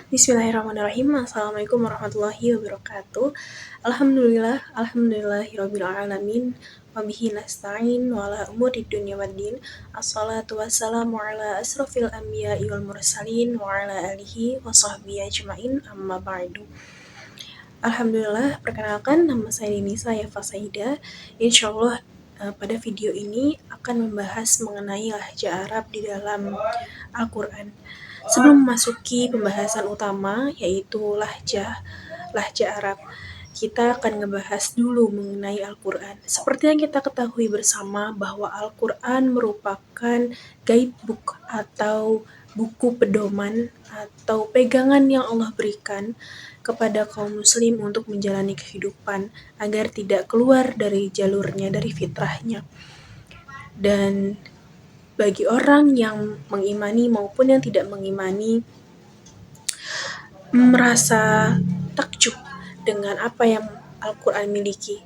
Bismillahirrahmanirrahim. Assalamualaikum warahmatullahi wabarakatuh. Alhamdulillahirabbil alamin. Wa bihi nasta'in wa ala umuri dunya waddin. Assalatu wassalamu ala asrofil anbiya'i wal mursalin wa ala alihi wa sahbihi ajmain, amma ba'du. Alhamdulillah, perkenalkan nama saya Denisa Yafa Saida. Insyaallah pada video ini akan membahas mengenai lahjah Arab di dalam Al-Quran. Sebelum memasuki pembahasan utama, yaitu lahjah Arab, kita akan ngebahas dulu mengenai Al-Quran. Seperti yang kita ketahui bersama bahwa Al-Quran merupakan guidebook atau buku pedoman atau pegangan yang Allah berikan kepada kaum muslim untuk menjalani kehidupan agar tidak keluar dari jalurnya, dari fitrahnya. Dan bagi orang yang mengimani maupun yang tidak mengimani merasa takjub dengan apa yang Al-Quran miliki,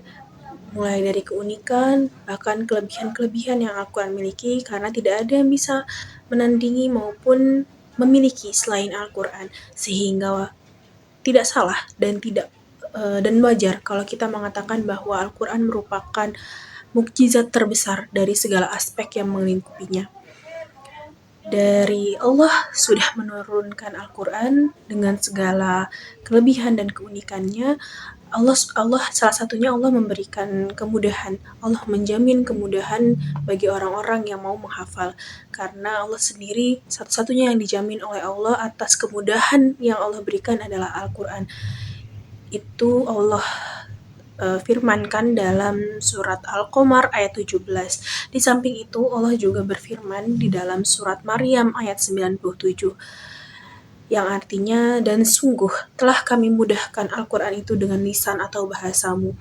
mulai dari keunikan bahkan kelebihan-kelebihan yang Al-Quran miliki, karena tidak ada yang bisa menandingi maupun memiliki selain Al-Quran, sehingga tidak salah dan wajar kalau kita mengatakan bahwa Al-Quran merupakan mukjizat terbesar dari segala aspek yang melingkupinya. Dari Allah sudah menurunkan Al-Quran dengan segala kelebihan dan keunikannya. Allah salah satunya Allah memberikan kemudahan. Allah menjamin kemudahan bagi orang-orang yang mau menghafal, karena Allah sendiri satu-satunya yang dijamin oleh Allah atas kemudahan yang Allah berikan adalah Al-Quran. Itu Allah firmankan dalam surat Al-Qamar ayat 17. Di samping itu Allah juga berfirman di dalam surat Maryam ayat 97, yang artinya, dan sungguh telah kami mudahkan Al-Quran itu dengan lisan atau bahasamu,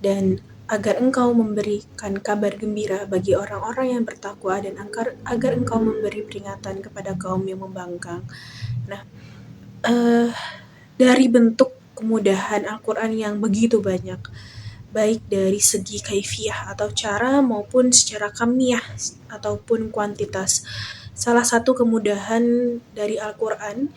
dan agar engkau memberikan kabar gembira bagi orang-orang yang bertakwa, dan agar engkau memberi peringatan kepada kaum yang membangkang. Nah, dari bentuk kemudahan Al-Quran yang begitu banyak, baik dari segi kaifiyah atau cara maupun secara kamiyah ataupun kuantitas. Salah satu kemudahan dari Al-Quran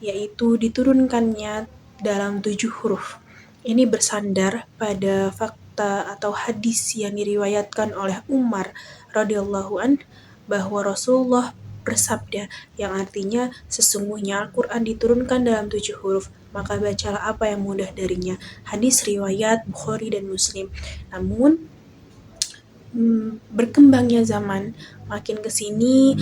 yaitu diturunkannya dalam 7 huruf. Ini bersandar pada fakta atau hadis yang diriwayatkan oleh Umar radhiyallahu anhu bahwa Rasulullah bersabda, yang artinya sesungguhnya Al-Quran diturunkan dalam 7 huruf, maka bacalah apa yang mudah darinya. Hadis riwayat Bukhari dan Muslim. Namun berkembangnya zaman, makin kesini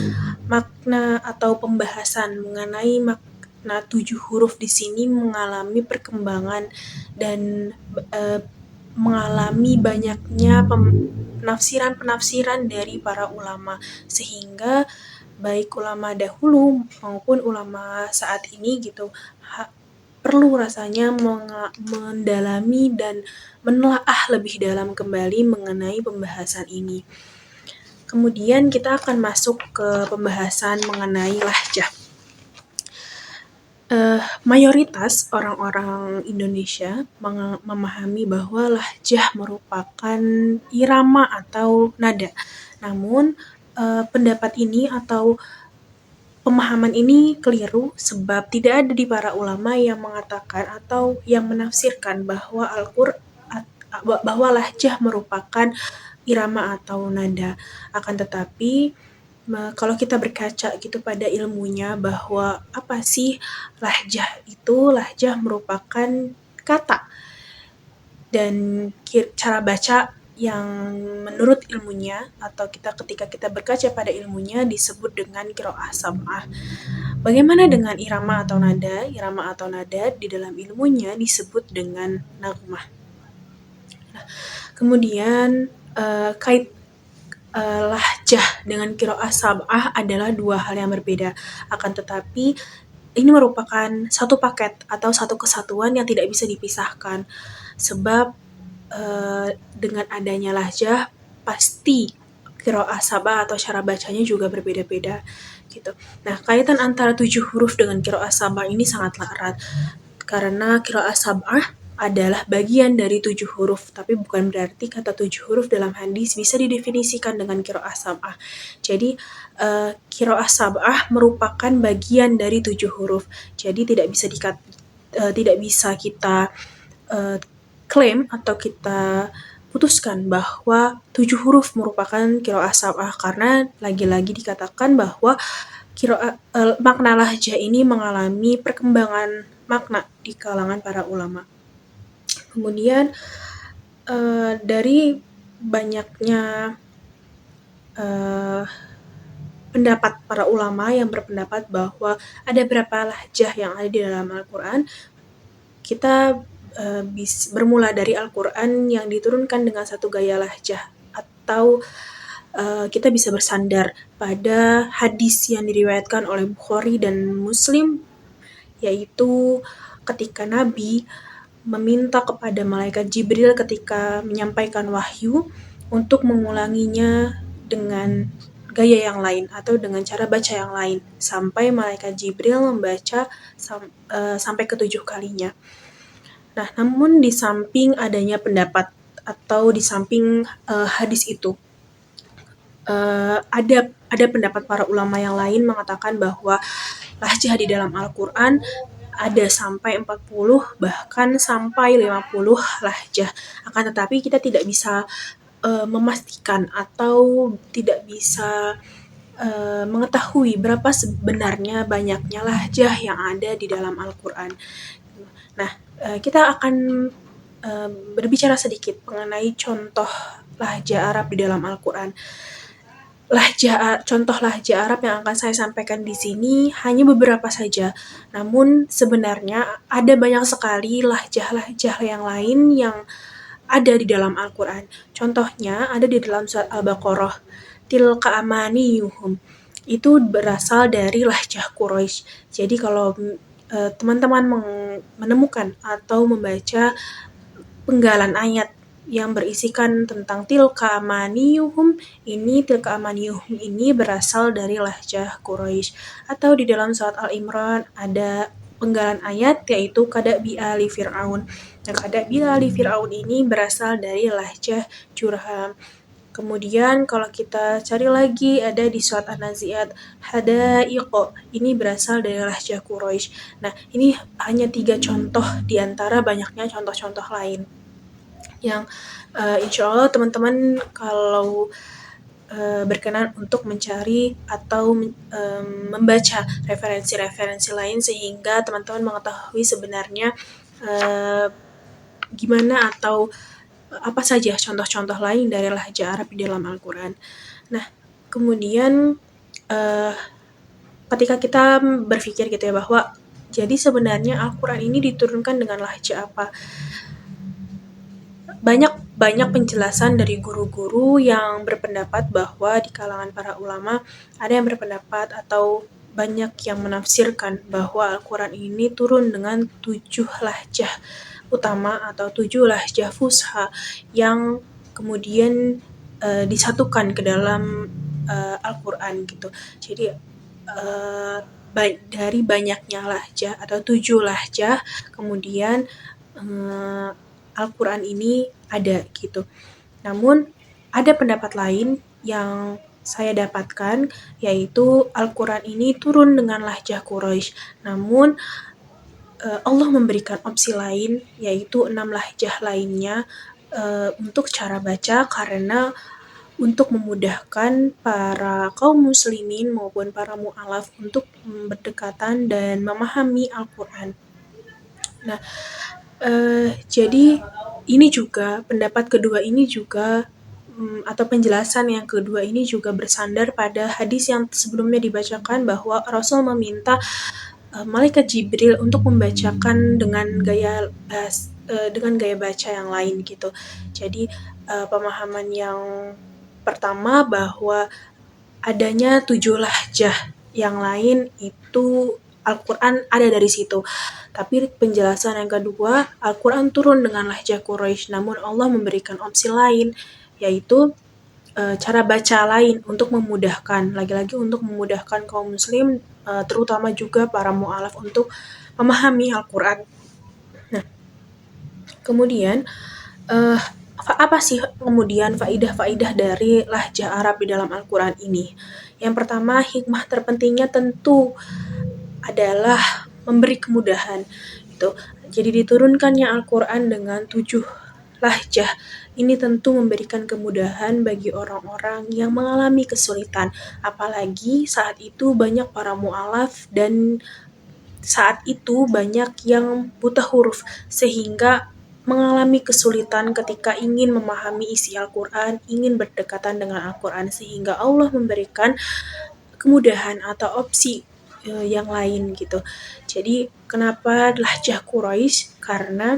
makna atau pembahasan mengenai makna 7 huruf di sini mengalami perkembangan dan mengalami banyaknya penafsiran dari para ulama, sehingga baik ulama dahulu maupun ulama saat ini gitu perlu rasanya mendalami dan menelaah lebih dalam kembali mengenai pembahasan ini. Kemudian kita akan masuk ke pembahasan mengenai lahjah. Mayoritas orang-orang Indonesia memahami bahwa lahjah merupakan irama atau nada. Namun pendapat ini atau pemahaman ini keliru, sebab tidak ada di para ulama yang mengatakan atau yang menafsirkan bahwa lahjah merupakan irama atau nada. Akan tetapi kalau kita berkaca gitu pada ilmunya bahwa apa sih lahjah itu, lahjah merupakan kata dan cara baca yang menurut ilmunya atau ketika kita berkaca pada ilmunya disebut dengan qiraah sab'ah. Bagaimana dengan irama atau nada? Irama atau nada di dalam ilmunya disebut dengan naghmah. Nah, kemudian kait lahjah dengan qiraah sab'ah adalah 2 hal yang berbeda. Akan tetapi ini merupakan satu paket atau satu kesatuan yang tidak bisa dipisahkan, sebab dengan adanya lahjah pasti qiraah sab'ah atau cara bacanya juga berbeda-beda gitu. Nah, kaitan antara 7 huruf dengan qiraah sab'ah ini sangatlah erat, karena qiraah sab'ah adalah bagian dari 7 huruf, tapi bukan berarti kata 7 huruf dalam hadis bisa didefinisikan dengan qiraah sab'ah. Jadi qiraah sab'ah merupakan bagian dari 7 huruf. Jadi tidak bisa kita klaim atau kita putuskan bahwa 7 huruf merupakan qiraah sab'ah, karena lagi-lagi dikatakan bahwa makna lahjah ini mengalami perkembangan makna di kalangan para ulama. Kemudian dari banyaknya pendapat para ulama yang berpendapat bahwa ada berapa lahjah yang ada di dalam Al-Quran, kita bermula dari Al-Quran yang diturunkan dengan satu gaya lahjah, atau kita bisa bersandar pada hadis yang diriwayatkan oleh Bukhari dan Muslim, yaitu ketika Nabi meminta kepada malaikat Jibril ketika menyampaikan wahyu untuk mengulanginya dengan gaya yang lain atau dengan cara baca yang lain, sampai malaikat Jibril membaca sampai ke-7 kalinya. Nah, namun di samping adanya pendapat atau di samping hadis itu, ada pendapat para ulama yang lain mengatakan bahwa lahjah di dalam Al-Quran ada sampai 40 bahkan sampai 50 lahjah. Akan tetapi kita tidak bisa memastikan atau tidak bisa mengetahui berapa sebenarnya banyaknya lahjah yang ada di dalam Al-Quran. Nah, kita akan berbicara sedikit mengenai contoh lahjah Arab di dalam Al-Quran. Contoh lahjah Arab yang akan saya sampaikan di sini hanya beberapa saja. Namun sebenarnya ada banyak sekali lahjah-lahjah yang lain yang ada di dalam Al-Quran. Contohnya ada di dalam surat Al-Baqarah. Tilka amaniyuhum. Itu berasal dari lahjah Quraisy. Jadi kalau teman-teman menemukan atau membaca penggalan ayat yang berisikan tentang tilka amaniyuhum ini berasal dari lahjah Quraisy. Atau di dalam surat Al-Imran ada penggalan ayat yaitu kadabi ali Fir'aun. Nah, kadabi ali Fir'aun ini berasal dari lahjah Jurham. Kemudian kalau kita cari lagi ada di surat An-Nazi'at hadaiqo, ini berasal dari lahjah Quraisy. Nah, ini hanya 3 contoh di antara banyaknya contoh-contoh lain yang insya Allah teman-teman kalau berkenan untuk mencari atau membaca referensi-referensi lain sehingga teman-teman mengetahui sebenarnya gimana atau apa saja contoh-contoh lain dari lahjah Arab di dalam Al-Quran. Nah, kemudian ketika kita berpikir gitu ya bahwa jadi sebenarnya Al-Quran ini diturunkan dengan lahjah apa? Banyak penjelasan dari guru-guru yang berpendapat bahwa di kalangan para ulama ada yang berpendapat atau banyak yang menafsirkan bahwa Al-Quran ini turun dengan 7 lahjah utama atau 7 lahjah fusha yang kemudian disatukan ke dalam Al-Quran gitu. Jadi dari banyaknya lahjah atau 7 lahjah kemudian Al-Quran ini ada gitu. Namun ada pendapat lain yang saya dapatkan yaitu Al-Quran ini turun dengan lahjah Quraisy. Namun Allah memberikan opsi lain yaitu 6 lahjah lainnya untuk cara baca karena untuk memudahkan para kaum muslimin maupun para mu'alaf untuk berdekatan dan memahami Al-Quran. Nah, jadi ini juga pendapat kedua ini juga atau penjelasan yang kedua ini juga bersandar pada hadis yang sebelumnya dibacakan bahwa Rasul meminta malaikat Jibril untuk membacakan dengan gaya baca yang lain gitu. Jadi pemahaman yang pertama bahwa adanya 7 lahjah yang lain itu Al-Quran ada dari situ. Tapi penjelasan yang kedua, Al-Quran turun dengan lahjah Quraisy, namun Allah memberikan opsi lain, yaitu cara baca lain untuk memudahkan, lagi-lagi untuk memudahkan kaum muslim, terutama juga para mu'alaf untuk memahami Al-Quran. Nah, Kemudian, apa sih kemudian faidah-faidah dari lahjah Arab di dalam Al-Quran ini? Yang pertama, hikmah terpentingnya tentu adalah memberi kemudahan. Itu. Jadi diturunkannya Al-Quran dengan 7 lahjah ini tentu memberikan kemudahan bagi orang-orang yang mengalami kesulitan. Apalagi saat itu banyak para mu'alaf dan saat itu banyak yang buta huruf sehingga mengalami kesulitan ketika ingin memahami isi Al-Quran, ingin berdekatan dengan Al-Quran, sehingga Allah memberikan kemudahan atau opsi yang lain gitu. Jadi kenapa lahjah Quraisy? Karena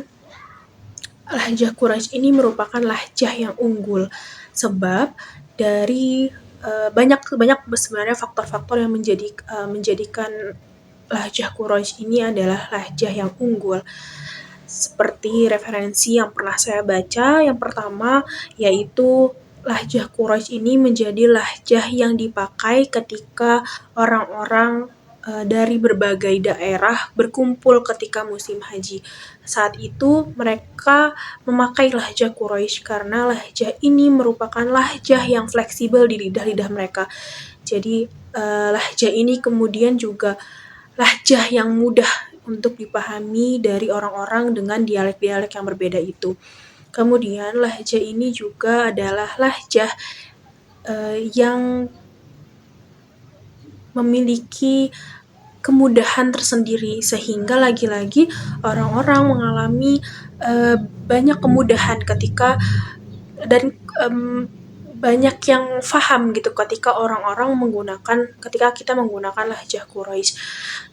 lahjah Quraisy ini merupakan lahjah yang unggul, sebab dari banyak sebenarnya faktor-faktor yang menjadikan lahjah Quraisy ini adalah lahjah yang unggul. Seperti referensi yang pernah saya baca, yang pertama yaitu lahjah Quraisy ini menjadi lahjah yang dipakai ketika orang-orang dari berbagai daerah berkumpul ketika musim haji. Saat itu mereka memakai lahjah Quraisy karena lahjah ini merupakan lahjah yang fleksibel di lidah-lidah mereka. Jadi lahjah ini kemudian juga lahjah yang mudah untuk dipahami dari orang-orang dengan dialek-dialek yang berbeda itu. Kemudian lahjah ini juga adalah lahjah yang memiliki kemudahan tersendiri sehingga lagi-lagi orang-orang mengalami banyak kemudahan ketika dan banyak yang faham gitu ketika ketika kita menggunakan lahjah Quraisy.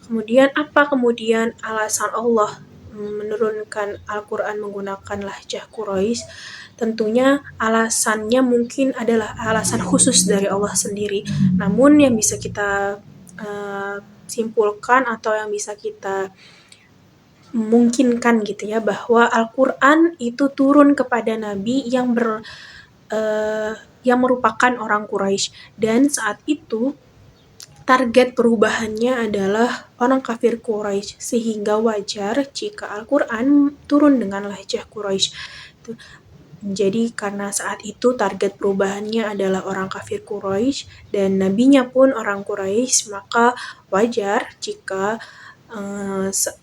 Kemudian apa kemudian alasan Allah menurunkan Al-Quran menggunakan lahjah Quraisy? Tentunya alasannya mungkin adalah alasan khusus dari Allah sendiri. Namun yang bisa kita simpulkan atau yang bisa kita memungkinkan gitu ya, bahwa Al-Quran itu turun kepada Nabi yang merupakan orang Quraisy, dan saat itu target perubahannya adalah orang kafir Quraisy, sehingga wajar jika Al-Quran turun dengan lahjah Quraisy. Jadi karena saat itu target perubahannya adalah orang kafir Quraisy dan nabinya pun orang Quraisy, maka wajar jika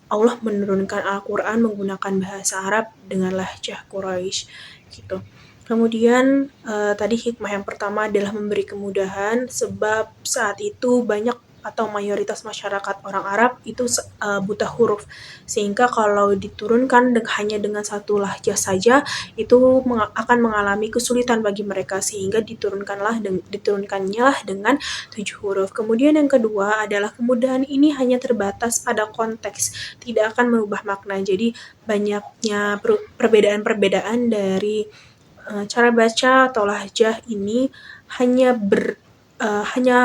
Allah menurunkan Al-Quran menggunakan bahasa Arab dengan lahjah Quraisy gitu. Kemudian tadi hikmah yang pertama adalah memberi kemudahan, sebab saat itu banyak atau mayoritas masyarakat orang Arab itu buta huruf, sehingga kalau diturunkan hanya dengan satu lahjah saja itu akan mengalami kesulitan bagi mereka, sehingga diturunkannya lah dengan 7 huruf. Kemudian yang kedua adalah kemudahan ini hanya terbatas pada konteks, tidak akan merubah makna. Jadi banyaknya perbedaan-perbedaan dari cara baca atau lahjah ini hanya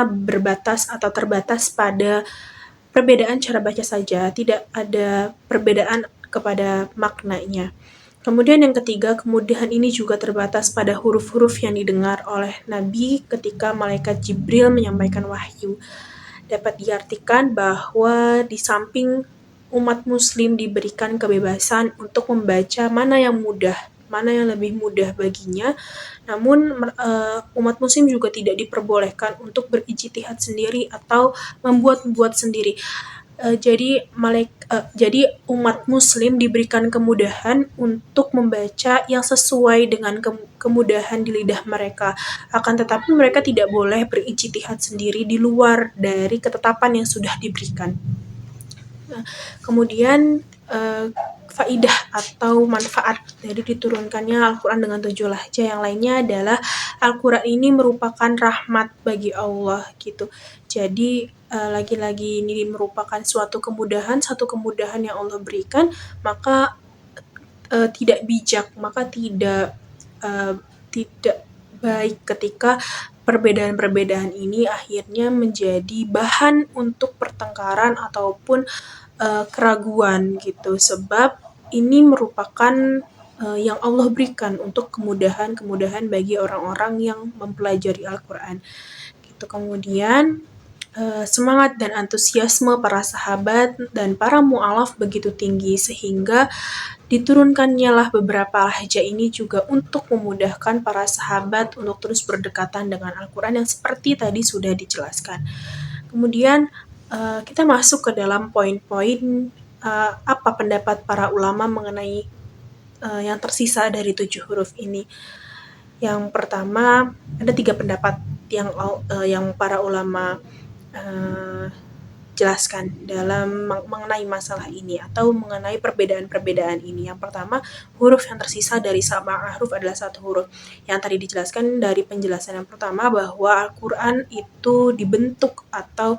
berbatas atau terbatas pada perbedaan cara baca saja, tidak ada perbedaan kepada maknanya. Kemudian yang ketiga, kemudahan ini juga terbatas pada huruf-huruf yang didengar oleh Nabi ketika malaikat Jibril menyampaikan wahyu. Dapat diartikan bahwa di samping umat muslim diberikan kebebasan untuk membaca mana yang lebih mudah baginya, namun umat muslim juga tidak diperbolehkan untuk berijtihad sendiri atau membuat sendiri. Jadi umat muslim diberikan kemudahan untuk membaca yang sesuai dengan kemudahan di lidah mereka. Akan tetapi mereka tidak boleh berijtihad sendiri di luar dari ketetapan yang sudah diberikan. Kemudian faidah atau manfaat dari diturunkannya Al-Quran dengan 7 lahjah yang lainnya adalah Al-Quran ini merupakan rahmat bagi Allah gitu. Jadi lagi-lagi ini merupakan satu kemudahan yang Allah berikan, maka tidak bijak, maka tidak baik ketika perbedaan-perbedaan ini akhirnya menjadi bahan untuk pertengkaran ataupun keraguan gitu, sebab ini merupakan yang Allah berikan untuk kemudahan-kemudahan bagi orang-orang yang mempelajari Al-Quran gitu. Kemudian semangat dan antusiasme para sahabat dan para mu'alaf begitu tinggi sehingga diturunkannya lah beberapa lahjah ini juga untuk memudahkan para sahabat untuk terus berdekatan dengan Al-Quran yang seperti tadi sudah dijelaskan. Kemudian kita masuk ke dalam poin-poin apa pendapat para ulama mengenai yang tersisa dari 7 huruf ini. Yang pertama, ada 3 pendapat yang para ulama jelaskan dalam mengenai masalah ini atau mengenai perbedaan-perbedaan ini. Yang pertama, huruf yang tersisa dari sab'ah huruf adalah 1 huruf. Yang tadi dijelaskan dari penjelasan yang pertama bahwa Al-Quran itu dibentuk atau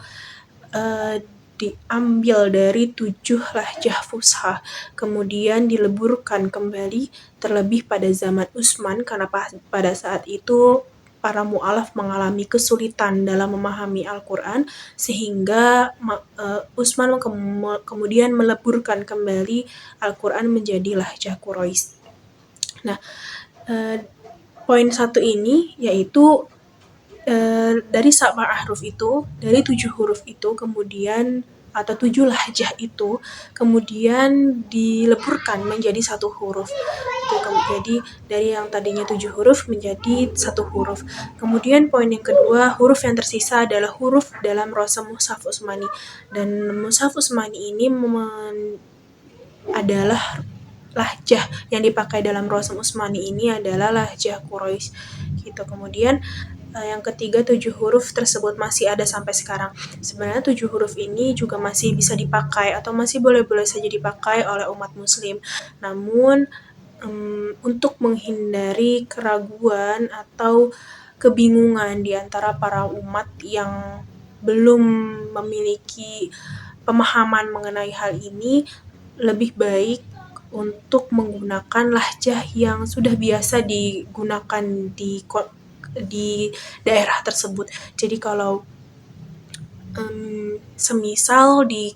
diambil dari 7 lahjah fushah, kemudian dileburkan kembali terlebih pada zaman Utsman karena pada saat itu para mu'alaf mengalami kesulitan dalam memahami Al-Quran sehingga Utsman kemudian meleburkan kembali Al-Quran menjadi lahjah Quraisy. Nah, poin 1 ini yaitu dari sab'ah huruf itu, dari 7 huruf itu kemudian atau 7 lahjah itu kemudian dileburkan menjadi 1 huruf. Jadi dari yang tadinya 7 huruf menjadi 1 huruf. Kemudian poin yang kedua, huruf yang tersisa adalah huruf dalam rasam Mushaf Utsmani. Dan Mushaf Utsmani ini adalah lahjah yang dipakai dalam rasam Utsmani ini adalah lahjah Quraisy gitu. Kemudian yang ketiga, 7 huruf tersebut masih ada sampai sekarang. Sebenarnya 7 huruf ini juga masih bisa dipakai atau masih boleh-boleh saja dipakai oleh umat muslim. Namun untuk menghindari keraguan atau kebingungan di antara para umat yang belum memiliki pemahaman mengenai hal ini, lebih baik untuk menggunakan lahjah yang sudah biasa digunakan di daerah tersebut. Jadi kalau semisal di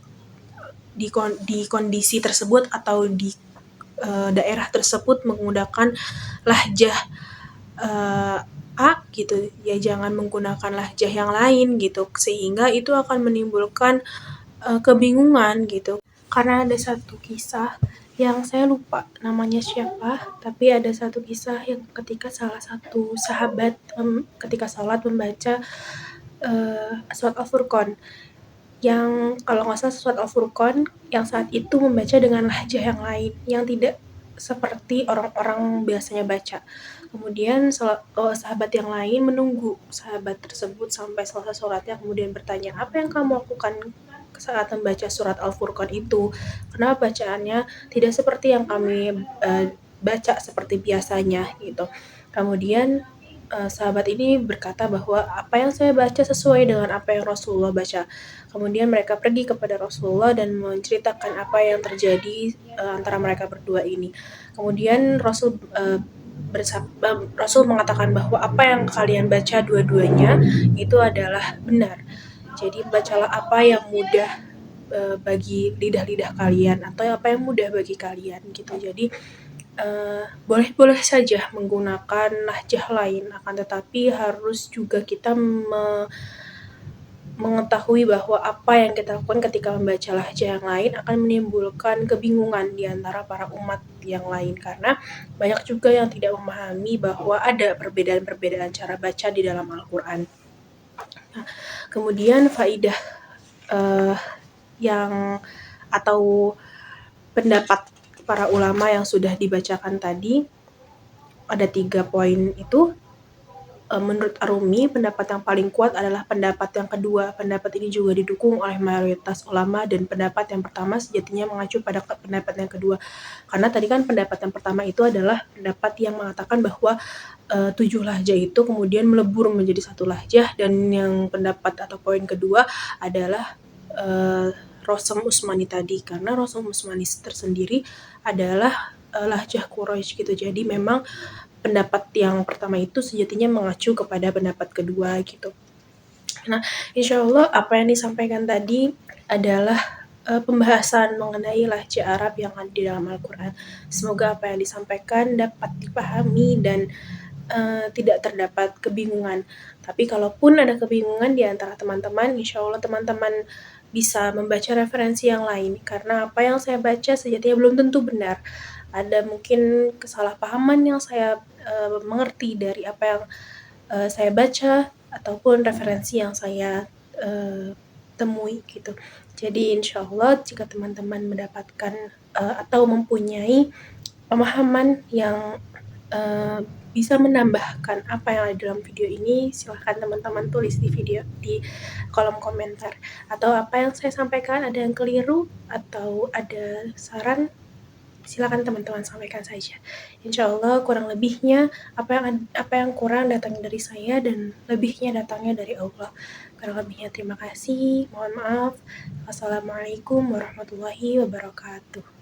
kondisi tersebut atau di daerah tersebut menggunakan lahjah A gitu, ya jangan menggunakan lahjah yang lain gitu, sehingga itu akan menimbulkan kebingungan gitu. Karena ada satu kisah yang saya lupa namanya siapa, tapi ada satu kisah yang ketika salah satu sahabat ketika sholat membaca surat Al-Furqan, yang kalau nggak salah surat Al-Furqan yang saat itu membaca dengan lahjah yang lain yang tidak seperti orang-orang biasanya baca. Kemudian sahabat yang lain menunggu sahabat tersebut sampai selesai sholatnya, kemudian bertanya, apa yang kamu lakukan saat membaca surat Al-Furqan itu? Kenapa bacaannya tidak seperti yang kami baca seperti biasanya gitu. Kemudian sahabat ini berkata bahwa apa yang saya baca sesuai dengan apa yang Rasulullah baca. Kemudian mereka pergi kepada Rasulullah dan menceritakan apa yang terjadi antara mereka berdua ini. Kemudian Rasul mengatakan bahwa apa yang kalian baca dua-duanya itu adalah benar. Jadi bacalah apa yang mudah bagi lidah-lidah kalian atau apa yang mudah bagi kalian gitu. Jadi boleh-boleh saja menggunakan lahjah lain, akan tetapi harus juga kita mengetahui bahwa apa yang kita lakukan ketika membaca lahjah yang lain akan menimbulkan kebingungan di antara para umat yang lain, karena banyak juga yang tidak memahami bahwa ada perbedaan-perbedaan cara baca di dalam Al-Quran. Nah, kemudian faidah yang atau pendapat para ulama yang sudah dibacakan tadi, ada 3 poin itu. Menurut Ar-Rumi, pendapat yang paling kuat adalah pendapat yang kedua. Pendapat ini juga didukung oleh mayoritas ulama, dan pendapat yang pertama sejatinya mengacu pada pendapat yang kedua. Karena tadi kan pendapat yang pertama itu adalah pendapat yang mengatakan bahwa 7 lahjah itu kemudian melebur menjadi 1 lahjah, dan yang pendapat atau poin kedua adalah Rasam Utsmani tadi, karena Rasam Utsmani tersendiri adalah lahjah Quraisy gitu. Jadi memang pendapat yang pertama itu sejatinya mengacu kepada pendapat kedua gitu. Nah, insya Allah apa yang disampaikan tadi adalah pembahasan mengenai lahjah Arab yang ada di dalam Al-Quran. Semoga apa yang disampaikan dapat dipahami dan tidak terdapat kebingungan. Tapi kalaupun ada kebingungan di antara teman-teman, insya Allah teman-teman bisa membaca referensi yang lain, karena apa yang saya baca sejatinya belum tentu benar. Ada mungkin kesalahpahaman yang saya mengerti dari apa yang saya baca ataupun referensi yang saya temui gitu. Jadi insya Allah jika teman-teman mendapatkan atau mempunyai pemahaman yang bisa menambahkan apa yang ada dalam video ini, silahkan teman-teman tulis di kolom komentar. Atau apa yang saya sampaikan ada yang keliru atau ada saran, silakan teman-teman sampaikan saja. Insya Allah kurang lebihnya apa yang kurang datangnya dari saya dan lebihnya datangnya dari Allah. Kurang lebihnya terima kasih. Mohon maaf. Wassalamualaikum warahmatullahi wabarakatuh.